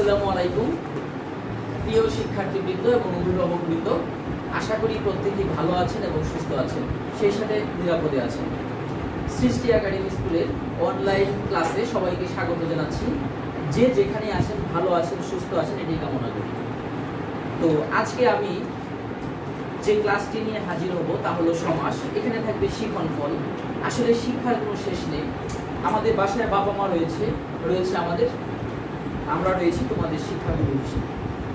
আসসালামু আলাইকুম প্রিয় শিক্ষার্থীবৃন্দ এবং অভিভাবকবৃন্দ, আশা করি প্রত্যেকেই ভালো আছেন এবং সুস্থ আছেন, সেই সাথে নিরাপদে আছেন। সৃষ্টি একাডেমি স্কুলের অনলাইন ক্লাসে সবাইকে স্বাগত জানাচ্ছি। যে যেখানে আছেন ভালো আছেন, সুস্থ আছেন, এটাই কামনা করি। তো আজকে আমি যে ক্লাসটি নিয়ে হাজির হব তা হলো সমাস। এখানে থাকবে শিখন ফল। আসলে শিক্ষার কোনো শেষ নেই। আমাদের বাসায় বাবা মা রয়েছে আমাদের, আমরা রয়েছি তোমাদের শিক্ষাগুরু হিসেবে।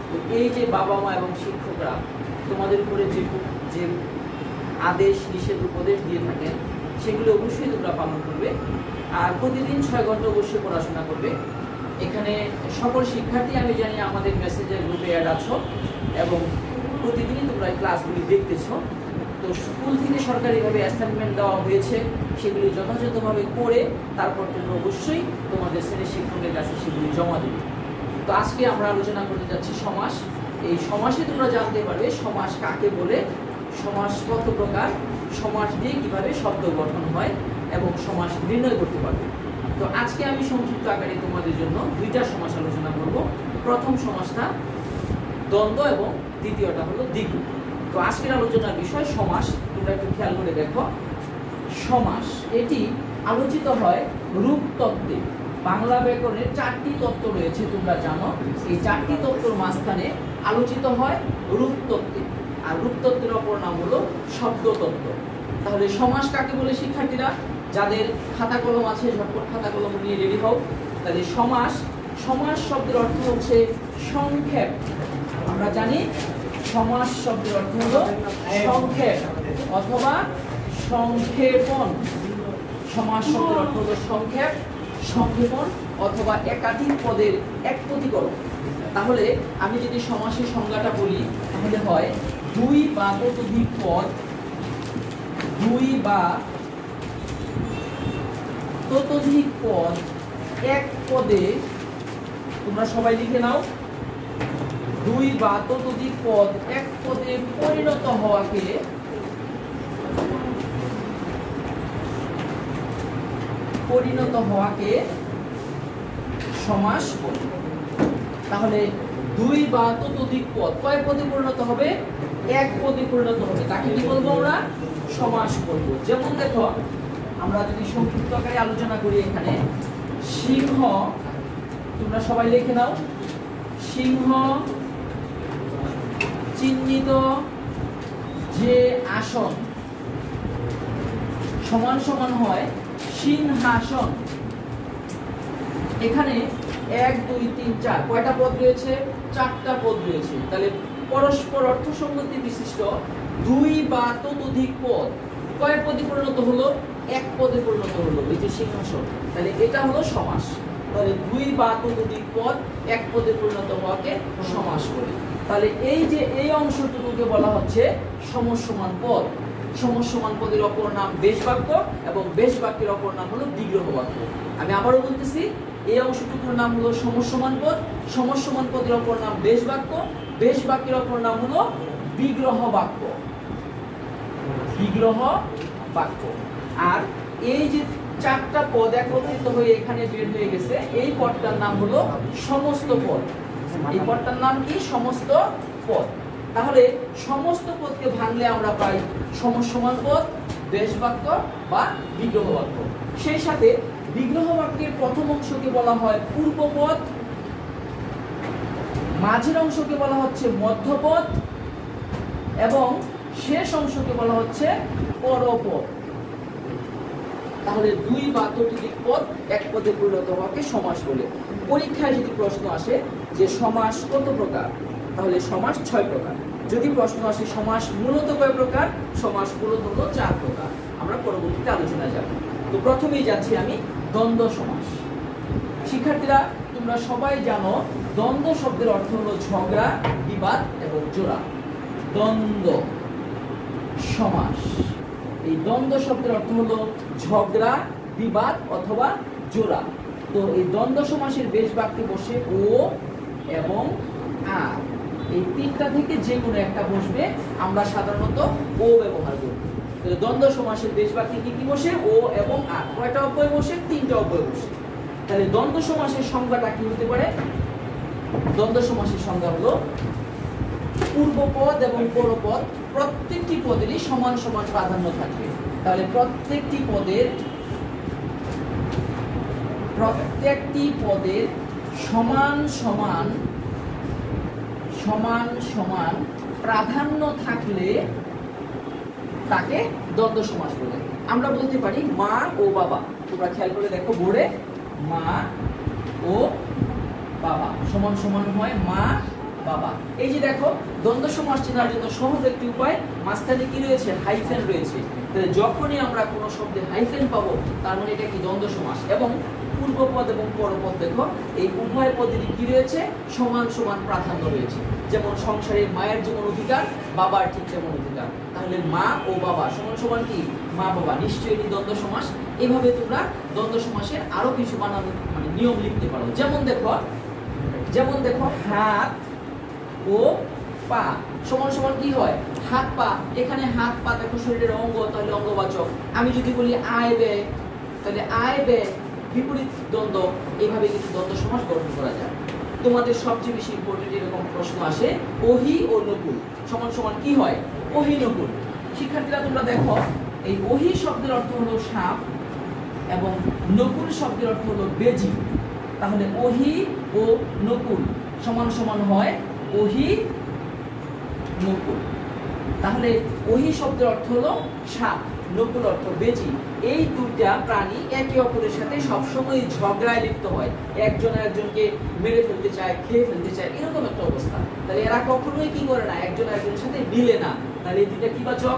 তো এই যে বাবা মা এবং শিক্ষকরা তোমাদের উপরে যে আদেশ নিষেধ উপদেশ দিয়ে থাকেন, সেগুলো অবশ্যই তোমরা পালন করবে। আর প্রতিদিন 6 ঘন্টা অবশ্যই পড়াশোনা করবে। এখানে সকল শিক্ষার্থী আমি জানি আমাদের মেসেঞ্জার গ্রুপে অ্যাড আছো এবং প্রতিদিনই তোমরা ক্লাসগুলি দেখতেছো। তো স্কুল থেকে সরকারিভাবে অ্যাসাইনমেন্ট দেওয়া হয়েছে, সেগুলি যথাযথভাবে করে তারপর তোমরা অবশ্যই তোমাদের শ্রেণীর শিক্ষকের কাছে সেগুলি জমা দেবে। তো আজকে আমরা আলোচনা করতে যাচ্ছি সমাস। এই সমাসে তোমরা জানতে পারবে সমাস কাকে বলে, সমাস কত প্রকার, সমাস দিয়ে কিভাবে শব্দ গঠন হয় এবং সমাস নির্ণয় করতে পারবে। তো আজকে আমি সংক্ষিপ্ত আকারে তোমাদের জন্য 2টা সমাস আলোচনা করব। প্রথম সমাসটা দ্বন্দ্ব এবং দ্বিতীয়টা হলো দ্বিগু। তো আজকের আলোচনার বিষয় সমাস। তোমরা একটু খেয়াল করে দেখো, সমাস এটি আলোচিত হয় রূপতত্ত্বে। বাংলা ব্যাকরণের 4টি তত্ত্ব রয়েছে, তোমরা জানো। এই 4টি তত্ত্বর মাঝখানে আলোচিত হয় রূপতত্ত্বে, আর রূপতত্ত্বের অপর নাম হলো শব্দতত্ত্ব। তাহলে সমাস কাকে বলে শিক্ষার্থীরা? যাদের খাতা কলম আছে ঝটপট খাতা কলম নিয়ে রেডি হও। তাহলে সমাস শব্দের অর্থ হচ্ছে সংক্ষেপ। আমরা জানি সমাস শব্দের অর্থ হলো সংক্ষেপ অথবা সংক্ষেপণ। সমাস শব্দের অর্থ হলো সংক্ষেপণ অথবা একাধিক পদের একপদীকরণ। তাহলে আমি যদি সমাসের সংজ্ঞাটা বলি, তাহলে হয় 2 বা ততোধিক পদ, 2 বা ততোধিক পদ এক পদে, তোমরা সবাই লিখে নাও, 2 বা ততোধিক পদ এক পদে পরিণত হওয়াকে সমাস বলে। তাহলে 2 বা ততোধিক পদ কয় পদে পরিণত হবে? এক পদে পরিণত হবে, তাকে কি বলবো? আমরা সমাস বলবো। যেমন দেখো, আমরা যদি সংক্ষিপ্ত আকারে আলোচনা করি, এখানে সিংহ, তোমরা সবাই লিখে নাও, সিংহ চিহ্নিত যে আসন সমান সমান হয় সিংহাসন। এখানে 1 2 3 4 কয়টা পদ রয়েছে? 4টা পদ রয়েছে। তাহলে পরস্পর অর্থসঙ্গতি বিশিষ্ট 2 বা ততোধিক পদ কয় পদে পরিণত হলো? এক পদে পরিণত হলো, এই যে সিংহাসন। তাহলে এটা হলো সমাস। তাহলে 2 বা ততোধিক পদ এক পদে পরিণত হওয়াকে সমাস বলে। তাহলে এই যে এই অংশটুকুকে বলা হচ্ছে সমসমান পদ। সমসমান পদের অপর নাম বেশ বাক্য এবং বেশ বাক্যের অপর নাম হলো বিগ্রহ বাক্য। আমি আবারও বলতেছি, এই অংশটুকুর নাম হলো সমসমান পদ, সমসমান পদের অপর নাম বেশ বাক্য, বেশ বাক্যের অপর নাম হলো বিগ্রহ বাক্য। আর এই যে 4টা পদ একত্রিত হয়ে এখানে বের হয়ে গেছে, এই পদটার নাম হলো সমস্ত পদ। এই পদটার নাম কি? সমস্ত পদ। তাহলে সমস্ত পদকে ভাঙলে আমরা পাই সমসমান পদ, বেশ বাক্য বা বিগ্রহ বাক্য। সেই সাথে বিগ্রহ বাক্যের প্রথম অংশকে বলা হয় পূর্বপদ, মাঝের অংশকে বলা হচ্ছে মধ্যপদ এবং শেষ অংশকে বলা হচ্ছে পরপদ। তাহলে 2 বা ততোধিক পদ এক পদে পরিণত হওয়াকে সমাস বলে। পরীক্ষায় যদি প্রশ্ন আসে যে সমাস কত প্রকার, তাহলে সমাস 6 প্রকার। যদি প্রশ্ন আসে সমাস মূলত কয় প্রকার, সমাস মূলত হলো 4 প্রকার। আমরা পরবর্তীতে আলোচনা যাব। তো প্রথমেই যাচ্ছি আমি দ্বন্দ্ব সমাস। শিক্ষার্থীরা তোমরা সবাই জানো, দ্বন্দ্ব শব্দের অর্থ হলো ঝগড়া, বিবাদ এবং জোড়া। দ্বন্দ্ব সমাস, এই দ্বন্দ্ব শব্দের অর্থ হলো ঝগড়া, বিবাদ অথবা জোড়া। তো এই দ্বন্দ্ব সমাসের বেশ বাক্যে বসে ও এবং আর, এই 3টা থেকে যে কোনো একটা বসবে। আমরা সাধারণত ও ব্যবহার করব। দ্বন্দ্ব সমাসের বেশ বাক্যে কি কি বসে? ও এবং আর। কয়টা অব্যয় বসে? 3টা অব্যয় বসে। তাহলে দ্বন্দ্ব সমাসের সংজ্ঞাটা কি হতে পারে? দ্বন্দ্ব সমাসের সংজ্ঞা হলো পূর্বপদ এবং পরপদ প্রত্যেকটি পদেরই সমান সমান প্রাধান্য থাকবে। তাহলে প্রত্যেকটি পদের সমান সমান প্রাধান্য থাকলে তাকে দ্বন্দ্ব সমাস বলে। আমরা বলতে পারি মা ও বাবা, তোমরা খেয়াল করে দেখো বোর্ডে, মা ও বাবা সমান সমান হয় মা বাবা। এই যে দেখো দ্বন্দ্ব সমাস চেনার জন্য সহজ একটি উপায়, মাঝখানে কি রয়েছে? হাইফেন রয়েছে। তাহলে যখনই আমরা কোনো শব্দে হাইফেন পাবো তার মানে এটা কি দ্বন্দ্ব সমাস। এবং পূর্বপদ এবং পরপদ দেখো এই উভয় পদেরই কি রয়েছে? সমান সমান প্রাধান্য রয়েছে। যেমন সংসারে মায়ের যেমন অধিকার, বাবার ঠিক যেমন অধিকার। তাহলে মা ও বাবা সমান সমান কি? মা বাবা। নিশ্চয়ই এটি দ্বন্দ্ব সমাস। এভাবে তোমরা দ্বন্দ্ব সমাসের আরো কিছু বানানো মানে নিয়ম লিখতে পারো। যেমন দেখো হাত ও পা সমান সমান কি হয়? হাত পা। এখানে হাত পা দেখো শরীরের অঙ্গ, তাহলে অঙ্গবাচক। আমি যদি বলি আয় ব্যয়, তাহলে আয় ব্যয় বিপরীত দ্বন্দ্ব। এইভাবে কিন্তু দ্বন্দ্ব সমাস গঠন করা যায়। তোমাদের সবচেয়ে বেশি ইম্পর্টেন্ট এরকম প্রশ্ন আসে, ওহি ও নকুল সমান সমান কি হয়? ওহি নকুল। শিক্ষার্থীরা তোমরা দেখো এই ওহি শব্দের অর্থ হলো সাপ এবং নকুল শব্দের অর্থ হলো বেজি। তাহলে ওহি ও নকুল সমান সমান হয় ওহি নকুল। তাহলে ওহি শব্দের অর্থ হলো সাপ, নকুল অর্থ বেজি। এই দুইটা প্রাণী একে অপরের সাথে সবসময় ঝগড়ায় লিপ্ত হয়, একজন একজনকে মেরে ফেলতে চায়, খেয়ে ফেলতে চায়, এরকম একটা অবস্থা। তাহলে এরা কখনোই কি করে না? একজন একজনের সাথে মিলে না। তাহলে এই দুইটা কি বাচক?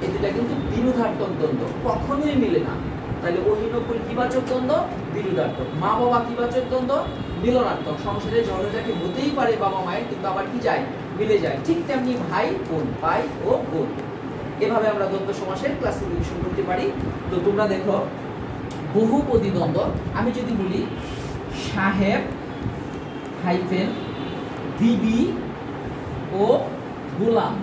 এই দুইটা কিন্তু বিরোধাত্মক দ্বন্দ্ব, কখনোই মিলে না। তাহলে ওহি নকুল কি বাচক দ্বন্দ্ব? বিরোধাত্মক। মা বাবা কি বাচক দ্বন্দ্ব? মিলনাত্মক। সংসারে ঝগড়াঝাটি হতেই পারে বাবা মায়ের, কিন্তু আবার কি যায়? মিলে যায়। ঠিক তেমনি ভাই বোন, ভাই ও বোন। এভাবে আমরা দ্বন্দ্ব সমাসের ক্লাসিফিকেশন করতে পারি। তো তোমরা দেখো বহুপদী দ্বন্দ্ব, আমি যদি বলি সাহেব হাইফেন বিবি ও গোলাম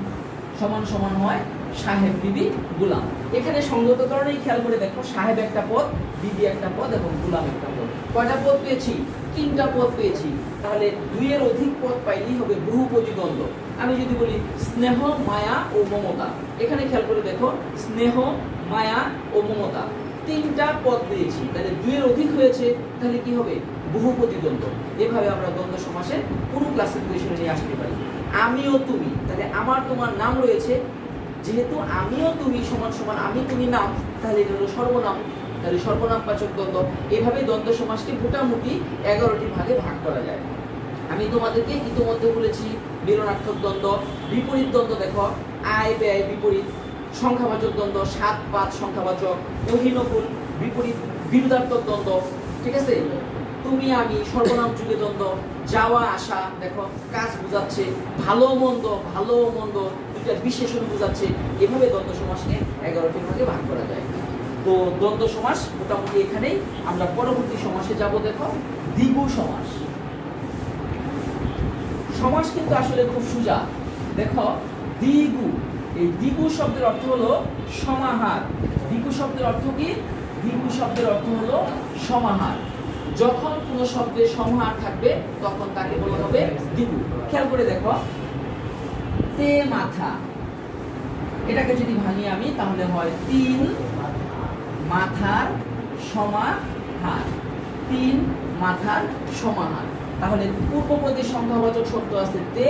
সমান সমান হয় সাহেব বিবি গোলাম। এখানে সঙ্গত কারণেই খেয়াল করে দেখো, সাহেব একটা পদ, বিবি একটা পদ এবং গোলাম একটা পদ। কয়টা পদ পেয়েছি? 3টা পদ পেয়েছি। তাহলে 2-এর অধিক পদ পাইলেই হবে বহুপদী দ্বন্দ্ব। আমি যদি বলি স্নেহ মায়া ও মমতা, এখানে খেয়াল করে দেখো স্নেহ মায়া ও মমতা 3টা পদ পেয়েছি। তাহলে 2-এর অধিক হয়েছে, তাহলে কি হবে? বহুপদী দ্বন্দ্ব। এভাবে আমরা দ্বন্দ্ব সমাসের পুরো ক্লাসিফিকেশনে নিয়ে আসতে পারি। আমিও তুমি, তাহলে আমার তোমার নাম রয়েছে, যেহেতু আমিও তুমি সমান সমান আমি তুমি নাম, তাহলে এটা হলো সর্বনাম। তাহলে সর্বনাম বাচক দ্বন্দ্ব। এভাবে দ্বন্দ্ব সমাসকে মোটামুটি 11টি ভাগে ভাগ করা যায়। আমি তোমাদেরকে ইতিমধ্যে বলেছি মিলনার্থক দ্বন্দ্ব, বিপরীত দ্বন্দ্ব দেখো আয় ব্যয় বিপরীত, সংখ্যাবাচক দ্বন্দ্ব 7-5 সংখ্যাবাচক, ওহি নকুল বিপরীত বিরোধাত্মক দ্বন্দ্ব। ঠিক আছে? তুমি আমি সর্বনাম যুগে দ্বন্দ্ব, যাওয়া আসা দেখো কাজ বোঝাচ্ছে, ভালো মন্দ দুইটা বিশেষণ বোঝাচ্ছে। এভাবে দ্বন্দ্ব সমাসকে 11টি ভাগে ভাগ করা যায়। তো দ্বন্দ্ব সমাস মোটামুটি এখানেই। আমরা পরবর্তী সমাসে যাব। দেখো দ্বিগু সমাস। সমাস কিন্তু আসলে খুব সোজা। দেখো দ্বিগু, এই দ্বিগু শব্দের অর্থ হলো সমাহার। দ্বিগু শব্দের অর্থ কি? দ্বিগু শব্দের অর্থ হলো সমাহার। যখন কোনো শব্দের সমাহার থাকবে তখন তাকে বলা হবে দ্বিগু। খেয়াল করে দেখো তে মাথা, এটাকে যদি ভাঙি আমি তাহলে হয় 3 মাথার সমাহার। 3 মাথার সমাহার। তাহলে পূর্বপদের সংখ্যাবাচক শব্দ আছে তে,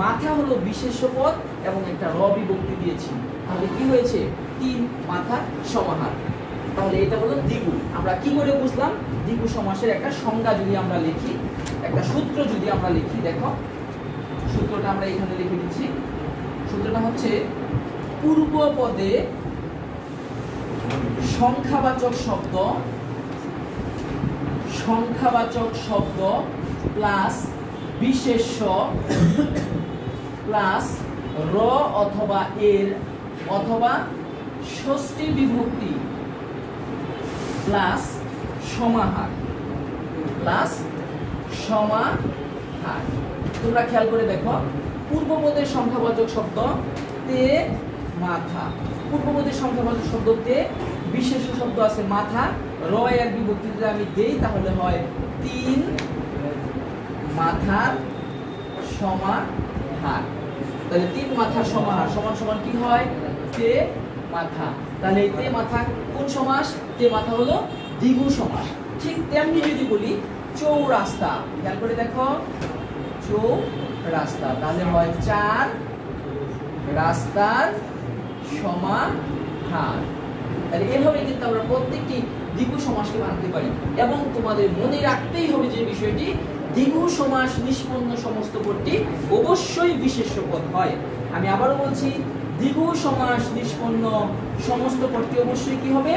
মাথা হলো বিশেষ্য পদ এবং একটা র বিভক্তি দিয়েছি। তাহলে কি হয়েছে? 3 মাথার সমাহার। তাহলে এটা হলো দ্বিগু। আমরা কি করে বুঝলাম? দ্বিগু সমাসের একটা সংজ্ঞা যদি আমরা লিখি, একটা সূত্র যদি আমরা লিখি, দেখো সূত্রটা আমরা এখানে লিখে দিচ্ছি। সূত্রটা হচ্ছে পূর্বপদে সংখ্যাবাচক শব্দ প্লাস বিশেষ্য প্লাস র অথবা এর অথবা ষষ্ঠী বিভক্তি প্লাস সমাহার তোমরা খেয়াল করে দেখো পূর্বপদের সংখ্যাবাচক শব্দ তে মাথা, পূর্বপদের সংখ্যাবাচক শব্দ তে, বিশেষ্য শব্দ আছে মাথা, র এর বিভক্তি যদি আমি দেই তাহলে হয় 3 মাথার সমাহার। তাহলে 3 মাথার সমাহার সমান সমান কি হয়? তে মাথা। তাহলে এই তে মাথা কোন সমাস? তে মাথা হলো দ্বিগু সমাস। ঠিক তেমনি যদি বলি চৌরাস্তা, খেয়াল করে দেখো, চৌরাস্তা, তাহলে হয় 4 রাস্তার সমাহার। তাহলে এভাবে কিন্তু আমরা প্রত্যেকটি দ্বিগু সমাসকে বানাতে পারি। এবং তোমাদের মনে রাখতেই হবে যে বিষয়টি, দ্বিগু সমাস নিষ্পন্ন সমস্ত পদটি অবশ্যই বিশেষ্য পদ হয়। আমি আবারও বলছি, দ্বিগু সমাস নিষ্পন্ন সমস্ত পদটি অবশ্যই কি হবে?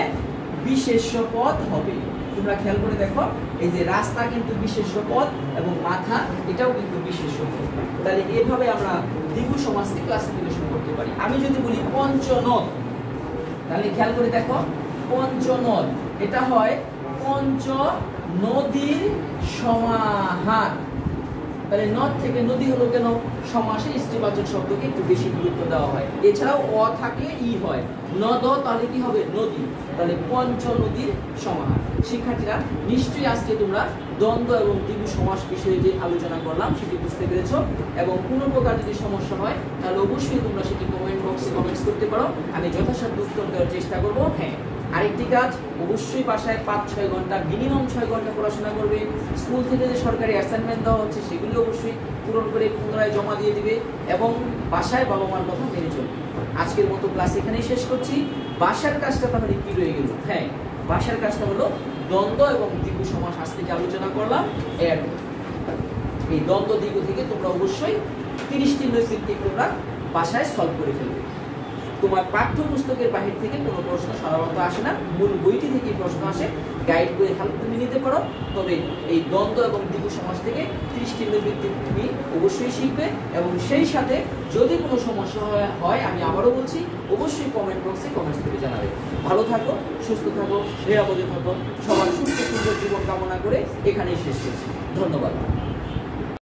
বিশেষ্য পদ হবে। তোমরা খেয়াল করে দেখো, এই যে রাস্তা কিন্তু বিশেষ্য পদ এবং মাথা এটাও কিন্তু বিশেষ্য পদ। তাহলে এভাবে আমরা দ্বিগু সমাসকে ক্লাসিফিকেশন করতে পারি। আমি যদি বলি পঞ্চনদ, তাহলে খেয়াল করে দেখো, পঞ্চনদ এটা হয় পঞ্চ নদীর সমাহার। তাহলে নদ থেকে নদী হলো কেন? সমাসে স্ত্রীবাচক শব্দকে একটু বেশি গুরুত্ব দেওয়া হয়। এছাড়াও অ থাকলে ই হয়, নদ তাহলে কি হবে? নদী। তাহলে পঞ্চ নদীর সমাহার। শিক্ষার্থীরা নিশ্চয়ই আজকে তোমরা দ্বন্দ্ব এবং দ্বিগু সমাস বিষয়ে যে আলোচনা করলাম সেটি বুঝতে পেরেছো। এবং কোনো প্রকার যদি সমস্যা হয় তাহলে অবশ্যই তোমরা সেটি কমেন্ট বক্সে কমেন্টস করতে পারো, আমি যথাসাধ্য উত্তর দেওয়ার চেষ্টা করবো। হ্যাঁ, আরেকটি কাজ, অবশ্যই বাসায় 5-6 ঘন্টা, মিনিমাম 6 ঘন্টা পড়াশোনা করবে। স্কুল থেকে যে সরকারি অ্যাসাইনমেন্ট দেওয়া হচ্ছে সেগুলি অবশ্যই পূরণ করে পুনরায় জমা দিয়ে দিবে এবং বাসায় বাবা মার কথা মেনে চলবে। আজকের মতো ক্লাস এখানেই শেষ করছি। বাসার কাজটা তাহলে কি রয়ে গেল? হ্যাঁ, বাসার কাজটা হলো দ্বন্দ্ব এবং দ্বিগু সমাস আজকে যে আলোচনা করলাম এর এই দ্বন্দ্ব দ্বিগু থেকে তোমরা অবশ্যই 30টি নৈর্ব্যক্তিক তোমরা বাসায় সলভ করে ফেলবে। তোমার পাঠ্যপুস্তকের বাহির থেকে কোনো প্রশ্ন সাধারণত আসে না, মূল বইটি থেকে প্রশ্ন আসে। গাইড বই হেল্প তুমি নিতে পারো। তবে এই দ্বন্দ্ব এবং দ্বিগু সমাস থেকে 30টি নৈর্ব্যক্তিক তুমি অবশ্যই শিখবে। এবং সেই সাথে যদি কোনো সমস্যা হয়, আমি আবারও বলছি, অবশ্যই কমেন্ট বক্সে কমেন্টস করে জানাবে। ভালো থাকো, সুস্থ থাকো, নিরাপদে থাকো। সবার সুস্থ সুন্দর জীবন কামনা করে এখানেই শেষ করছি। ধন্যবাদ।